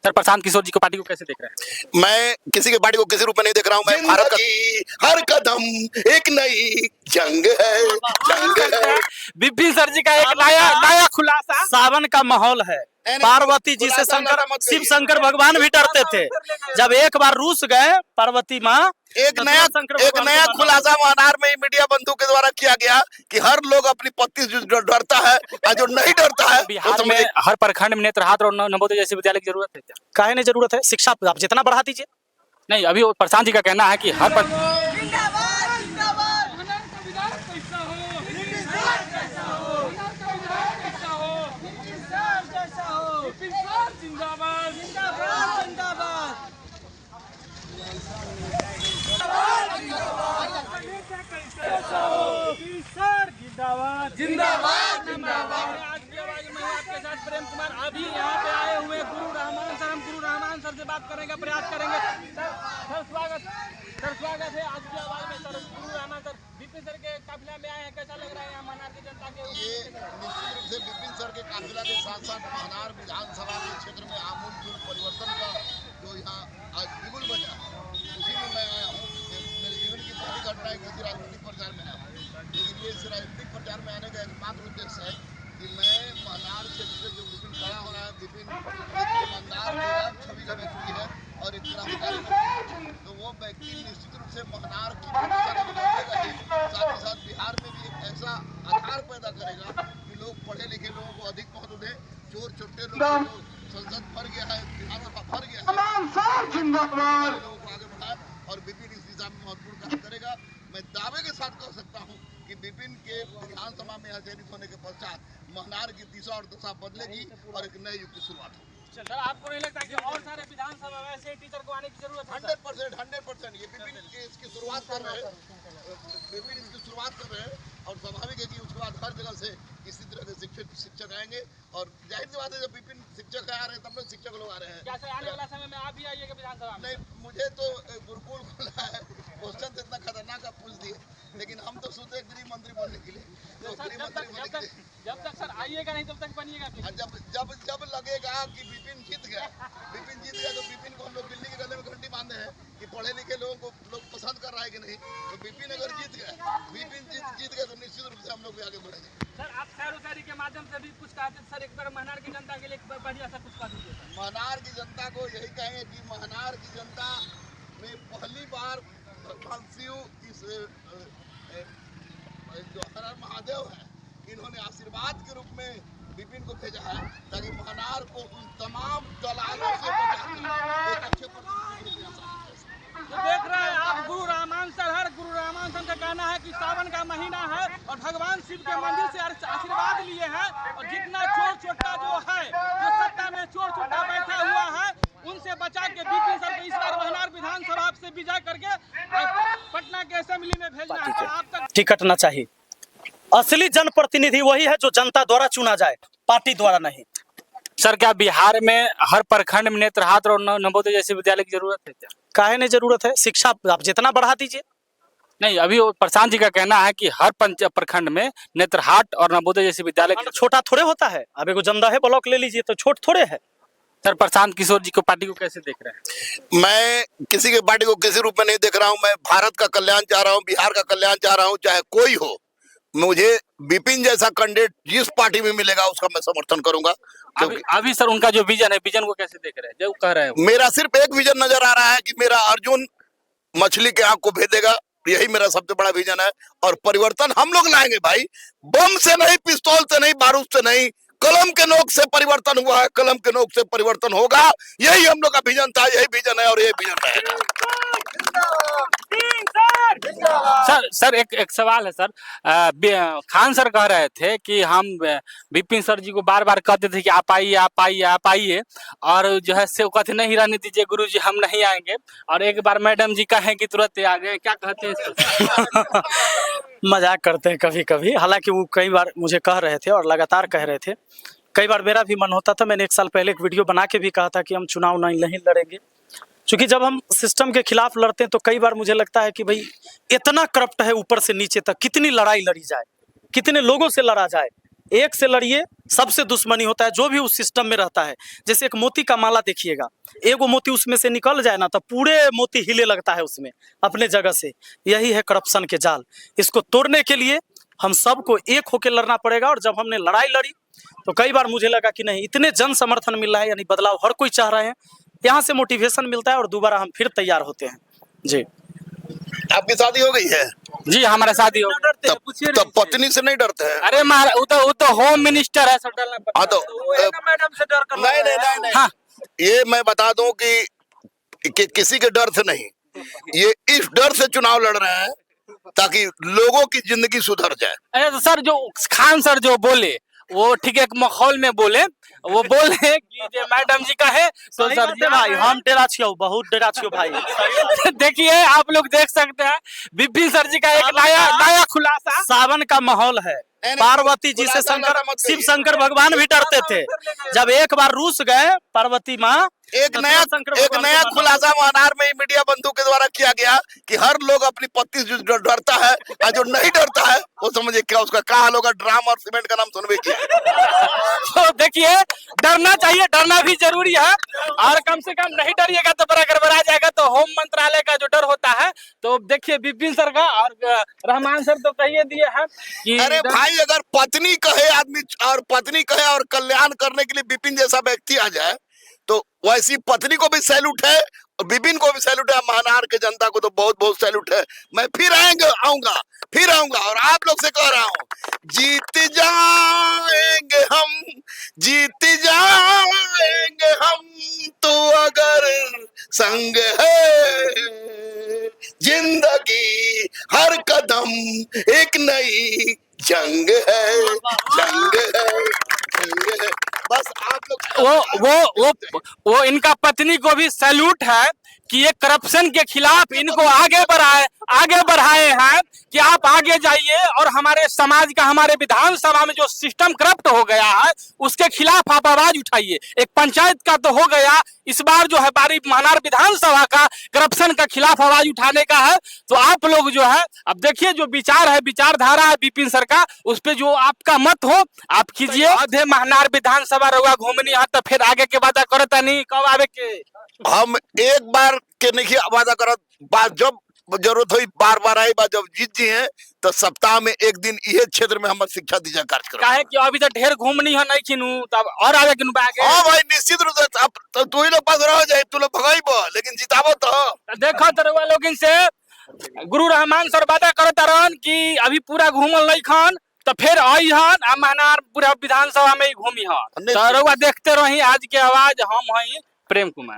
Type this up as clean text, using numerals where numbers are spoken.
Sir Prashant Kishor जी को party को कैसे देख रहे हैं? मैं किसी की पार्टी को किसी रूप में नहीं देख रहा हूँ। मैं भारत का हर कदम एक नई जंग है। विपिन सर जी का एक नया खुलासा। सावन का माहौल है। पार्वती जी से शिव शंकर भगवान भी डरते थे। जब एक बार रूस गए पार्वती माँ, एक नया खुलासा महानार में मीडिया बंधु के द्वारा किया गया कि हर लोग अपनी पत्नी से जो डरता है और जो नहीं डरता है। बिहार में हर प्रखंड में नेत्रहाट और नवोदय जैसे विद्यालय की जरूरत है क्या? काहे नहीं जरूरत है? शिक्षा आप जितना बढ़ा दीजिए। नहीं, अभी प्रशांत जी का कहना है कि हर जिंदाबाद जिंदाबाद। आज की आवाज में आपके साथ प्रेम कुमार अभी यहाँ पे आए हुए गुरु रहमान सर। हम गुरु रहमान सर से बात करेंगे, प्रयास करेंगे। सर स्वागत है आज की आवाज में। सर गुरु रहमान सर विपिन सर के काफिला में आए हैं, कैसा लग रहा है यहाँ महानार की जनता के? ये निश्चित रूप से विपिन सर के काफिला के साथ साथ महानार विधानसभा के क्षेत्र में आमूल परिवर्तन का जो यहाँ आज बिगुल बजा, उसी में मैं आया हूँ। मेरे जीवन की पहली घटना है किसी राजनीतिक प्रचार में आया हूँ, लेकिन ये इस राजनीतिक प्रचार में आने का एकमात्र उद्देश्य है कि मैं महानार क्षेत्र से जो विपिन खड़ा हो रहा है, विपिन एक ईमानदार छवि लग चुकी है और एक क्रांतिकारी, तो वो व्यक्ति निश्चित रूप से महानार की साथ ही साथ बिहार में भी एक ऐसा आधार पैदा करेगा कि लोग पढ़े लिखे लोगों को अधिक महत्व दें। चोर चुट्टे लोग, संसद भर गया है, विधानसभा भर गया है, लोगों को आगे बढ़ाए और विपिन इस दिशा में महत्वपूर्ण काम करेगा। मैं दावे के साथ कह सकता हूँ कि विपिन के विधानसभा में चयनित होने के पश्चात महानार की दिशा और दशा बदलेगी और एक नए युग की शुरुआत होगी। सर आपको नहीं लगता कि और सारे विधानसभा में ऐसे टीचर को आने की जरूरत है? 100% ये विपिन इसकी शुरुआत कर रहे हैं। विपिन इसकी शुरुआत कर रहे हैं और स्वाभाविक है कि उसके बाद हर जगह से इसी तरह के शिक्षक आएंगे और जाहिर सी बात है जब विपिन शिक्षक आ रहे हैं तब शिक्षक लोग आ रहे हैं। क्या सर आने वाला समय में आप भी आइएगा विधानसभा में? नहीं, मुझे तो गुरुकुल खुला है, क्वेश्चन तो इतना खतरनाक आप पूछ दिए, लेकिन हम तो सोचे गृह मंत्री बनने के लिए। तो जब तक सर आइएगा नहीं तब तक बनिएगा। जब लगेगा कि विपिन जीत गया तो विपिन को हम लोग दिल्ली के गले में घंटी बांधे हैं कि पढ़े लिखे लोगों को लोग पसंद कर रहा है कि नहीं। तो विपिन अगर जीत गया तो निश्चित रूप से हम लोग भी आगे बढ़ेंगे। सर आप खैर के माध्यम से भी कुछ कहते सर, एक बार महानार की जनता के लिए बढ़िया सा कुछ कह दीजिए। महानार की जनता को यही कहेंगे कि महानार की जनता में पहली बार भगवान शिव इस जो हर हर महादेव है, इन्होंने आशीर्वाद के रूप में विपिन को भेजा है ताकि महानार को उन तमाम दलालों से बचाकर एक अच्छे तो देख रहे हैं आप गुरु रहमान सर। हर गुरु रहमान सर का कहना है कि सावन का महीना है और भगवान शिव के मंदिर से आशीर्वाद लिए हैं और जितना चोर चोटा जो है, जो सत्ता में चोर चोटा बैठा हुआ है, उनसे बचा के विपिन सर को इस बार महानार विधानसभा से विजय करके पटना के असेंबली में भेजना है। आप तक टिकट न चाहिए। असली जनप्रतिनिधि वही है जो जनता द्वारा चुना जाए, पार्टी द्वारा नहीं। सर क्या बिहार में हर प्रखंड में नेत्रहाट और नवोदय जैसे विद्यालय की जरूरत है क्या? काहे नहीं जरूरत है? शिक्षा आप जितना बढ़ा दीजिए। नहीं, अभी प्रशांत जी का कहना है कि हर प्रखंड में नेत्रहाट और नवोदय जैसे विद्यालय छोटा थोड़े होता है। अब एगो जमदाहे ब्लॉक ले लीजिए तो छोट थोड़े है। सर प्रशांत किशोर जी को पार्टी को कैसे देख रहे हैं? मैं किसी की पार्टी को किसी रूप में नहीं देख रहा हूँ। मैं भारत का कल्याण चाह रहा हूँ, बिहार का कल्याण चाह रहा हूँ, चाहे कोई हो। मुझे विपिन जैसा कैंडिडेट जिस पार्टी में मिलेगा उसका मैं समर्थन करूंगा। अभी सर उनका जो विजन है, विजन को कैसे देख रहे हैं? जो कह रहे हैं मेरा सिर्फ एक विजन नजर आ रहा है कि मेरा अर्जुन मछली के आंख को भेदेगा, यही मेरा सबसे बड़ा विजन है। और परिवर्तन हम लोग लाएंगे भाई, बम से नहीं, पिस्तौल से नहीं, बारूद से नहीं, कलम के नोक से परिवर्तन हुआ है, कलम के नोक से परिवर्तन होगा। यही हम लोग का विजन था, यही विजन है और यही विजन रहेगा। सर एक सवाल है सर। खान सर कह रहे थे कि हम विपिन सर जी को बार बार कहते थे कि आप आइए आप आइए आप आइए, और जो है से कहते नहीं रहने दीजिए गुरु जी, हम नहीं आएंगे। और एक बार मैडम जी कहें कि तुरंत आ गए, क्या कहते हैं? मजाक करते हैं कभी कभी। हालांकि वो कई बार मुझे कह रहे थे और लगातार कह रहे थे। कई बार मेरा भी मन होता था। मैंने 1 साल पहले एक वीडियो बना के भी कहा था कि हम चुनाव नहीं लड़ेंगे, क्योंकि जब हम सिस्टम के खिलाफ लड़ते हैं तो कई बार मुझे लगता है कि भाई इतना करप्ट है ऊपर से नीचे तक, कितनी लड़ाई लड़ी जाए, कितने लोगों से लड़ा जाए। एक से लड़िए, सबसे दुश्मनी होता है जो भी उस सिस्टम में रहता है। जैसे एक मोती का माला देखिएगा, एगो मोती उसमें से निकल जाए ना तो पूरे मोती हिले लगता है उसमें अपने जगह से। यही है करप्शन के जाल। इसको तोड़ने के लिए हम सबको एक होकर लड़ना पड़ेगा। और जब हमने लड़ाई लड़ी तो कई बार मुझे लगा कि नहीं, इतने जन समर्थन मिल रहा है, यानी बदलाव हर कोई चाह रहे हैं, यहाँ से मोटिवेशन मिलता है और दोबारा हम फिर तैयार होते हैं। जी। आपकी शादी हो गई है? जी हमारा शादी हो गया। तब पत्नी से नहीं डरते हैं? अरे वो तो होम मिनिस्टर है, सब डालना पड़ता हाँ है। तो मैडम से डर कर नहीं नहीं नहीं नहीं, हाँ। ये मैं बता दूं कि किसी के डर से नहीं, ये इस डर से चुनाव लड़ रहे हैं ताकि लोगों की जिंदगी सुधर जाए। अरे तो सर, जो खान सर जो बोले वो ठीक है, एक माहौल में बोले, वो बोले कि जो मैडम जी का है तो सर जी भाई हम डेरा छियो, बहुत डेरा छियो भाई। देखिए आप लोग देख सकते हैं विपिन सर जी का एक नया खुलासा। सावन का माहौल है। नहीं, पार्वती जी से खुलासा शंकर, ज्यादा मत शिव कहिए। शंकर भगवान भी डरते थे। जब एक बार रूस गए पार्वती माँ, एक तो नया शंकर एक भगवान नया को खुलासा महानार में ही मीडिया बंधु के द्वारा किया गया कि हर लोग अपनी पत्नी से जो डरता है और जो नहीं डरता है वो समझिए क्या उसका क्या हाल होगा। ड्राम और सीमेंट का नाम सुनवे किया। तो देखिए डरना चाहिए, डरना भी जरूरी है, और कम से कम नहीं डरिएगा तो बड़ा गड़बड़ा जाएगा। तो होम मंत्रालय का जो डर होता है, तो देखिए विपिन सर का और रहमान सर तो कहिए दिए हैं कि अरे भाई, अगर पत्नी कहे आदमी और पत्नी कहे और कल्याण करने के लिए विपिन जैसा व्यक्ति आ जाए तो वैसी पत्नी को भी सैल्यूट है और विपिन को भी सैल्यूट है। महानार के जनता को तो बहुत बहुत सैल्यूट है। मैं फिर आऊंगा और आप लोग से कह रहा हूँ, जीत जाएंगे हम तो अगर संग है, जिंदगी हर कदम एक नई जंग है। बस आप लोग वो इनका पत्नी को भी सैल्यूट है कि ये करप्शन के खिलाफ इनको आगे बढ़ाए हैं कि आप आगे जाइए और हमारे समाज का, हमारे विधानसभा में जो सिस्टम करप्ट हो गया है उसके खिलाफ आप आवाज उठाइए। एक पंचायत का तो हो गया, इस बार जो है बारी महानार विधानसभा का करप्शन का खिलाफ आवाज उठाने का है। तो आप लोग जो है अब देखिए जो विचार है, विचारधारा है विपिन सर का, उस पे जो आपका मत हो आप कीजिए। आधे महानार विधानसभा रहुआ घूमनी है तो फिर आगे के वादा करता नहीं, कब आवे के हम एक बार के नहीं वादा करत, बात जब जरूरत हुई बार आई बात, जब जीत जी हैं तो सप्ताह में एक दिन ये क्षेत्र में हम शिक्षा दीजा कार्यक्रम। काहे कि अभी तो ढेर घूमनी है नहीं किनू, तब और आगे किनू आगे। हाँ भाई, निश्चित रूप से अब तो तू ही लोग पास रह जाए, तू लोग भगाइबो लेकिन जिताबो तो देखो तरवा लोगिन से गुरु रहमान सर वादा करत रहन कि अभी पूरा घूमल नहीं खान तो फिर आई हन महानार पूरा विधानसभा में ही घूमी हन। तो रउआ देखते रही आज के आवाज, हम हई प्रेम कुमार।